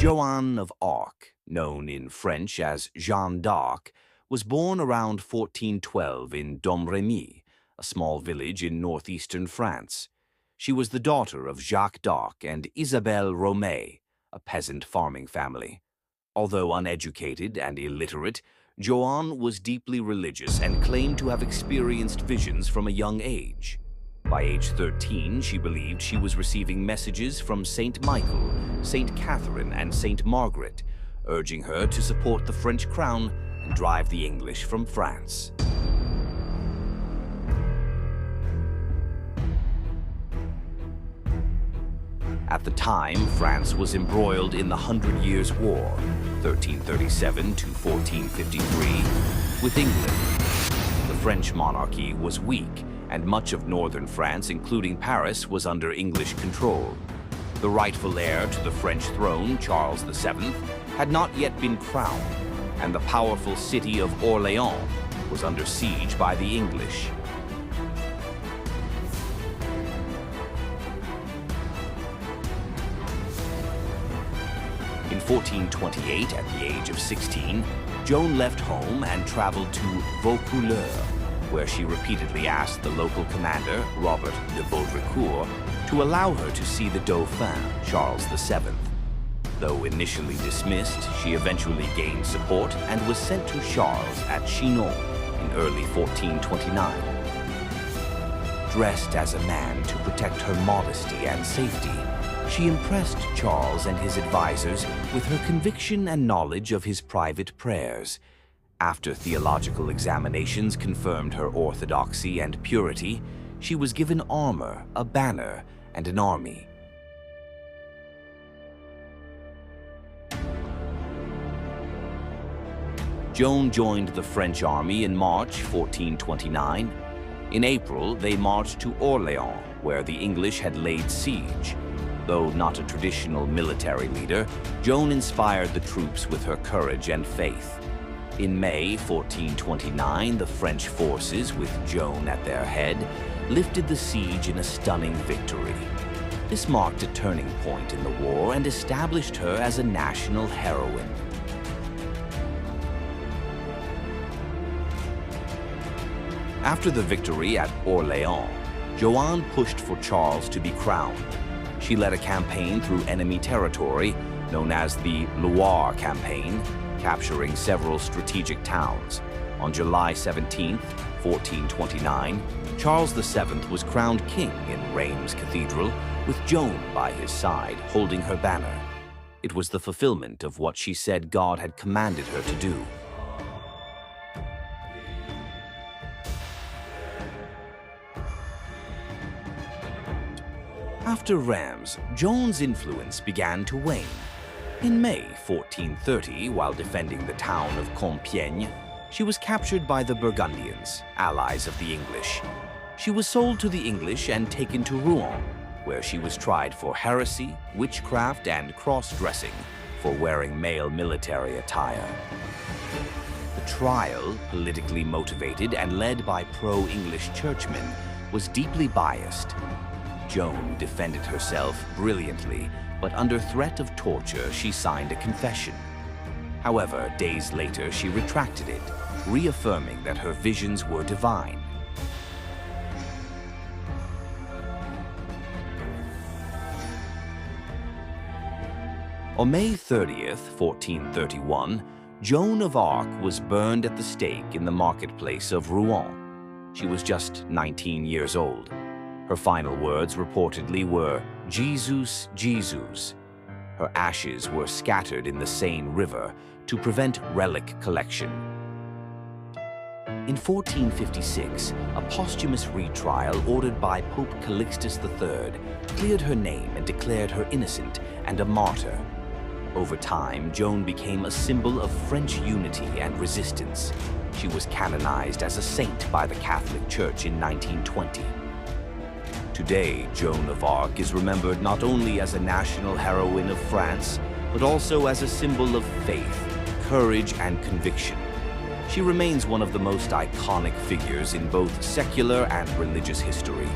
Joan of Arc, known in French as Jeanne d'Arc, was born around 1412 in Domremy, a small village in northeastern France. She was the daughter of Jacques d'Arc and Isabelle Romée, a peasant farming family. Although uneducated and illiterate, Joan was deeply religious and claimed to have experienced visions from a young age. By age 13, she believed she was receiving messages from Saint Michael, Saint Catherine, and Saint Margaret, urging her to support the French crown and drive the English from France. At the time, France was embroiled in the Hundred Years' War, 1337 to 1453, with England. The French monarchy was weak, and much of northern France, including Paris, was under English control. The rightful heir to the French throne, Charles VII, had not yet been crowned, and the powerful city of Orléans was under siege by the English. In 1428, at the age of 16, Joan left home and traveled to Vaucouleurs, where she repeatedly asked the local commander, Robert de Baudricourt, to allow her to see the Dauphin, Charles VII. Though initially dismissed, she eventually gained support and was sent to Charles at Chinon in early 1429. Dressed as a man to protect her modesty and safety, she impressed Charles and his advisors with her conviction and knowledge of his private prayers. After theological examinations confirmed her orthodoxy and purity, she was given armor, a banner, and an army. Joan joined the French army in March 1429. In April, they marched to Orléans, where the English had laid siege. Though not a traditional military leader, Joan inspired the troops with her courage and faith. In May 1429, the French forces, with Joan at their head, lifted the siege in a stunning victory. This marked a turning point in the war and established her as a national heroine. After the victory at Orléans, Joan pushed for Charles to be crowned. She led a campaign through enemy territory, known as the Loire Campaign, capturing several strategic towns. On July 17, 1429, Charles VII was crowned king in Reims Cathedral, with Joan by his side, holding her banner. It was the fulfillment of what she said God had commanded her to do. After Reims, Joan's influence began to wane. In May 1430, while defending the town of Compiègne, she was captured by the Burgundians, allies of the English. She was sold to the English and taken to Rouen, where she was tried for heresy, witchcraft, and cross-dressing for wearing male military attire. The trial, politically motivated and led by pro-English churchmen, was deeply biased. Joan defended herself brilliantly, but under threat of torture, she signed a confession. However, days later, she retracted it, reaffirming that her visions were divine. On May 30th, 1431, Joan of Arc was burned at the stake in the marketplace of Rouen. She was just 19 years old. Her final words reportedly were, "Jesus, Jesus." Her ashes were scattered in the Seine River to prevent relic collection. In 1456, a posthumous retrial ordered by Pope Calixtus III cleared her name and declared her innocent and a martyr. Over time, Joan became a symbol of French unity and resistance. She was canonized as a saint by the Catholic Church in 1920. Today, Joan of Arc is remembered not only as a national heroine of France, but also as a symbol of faith, courage, and conviction. She remains one of the most iconic figures in both secular and religious history,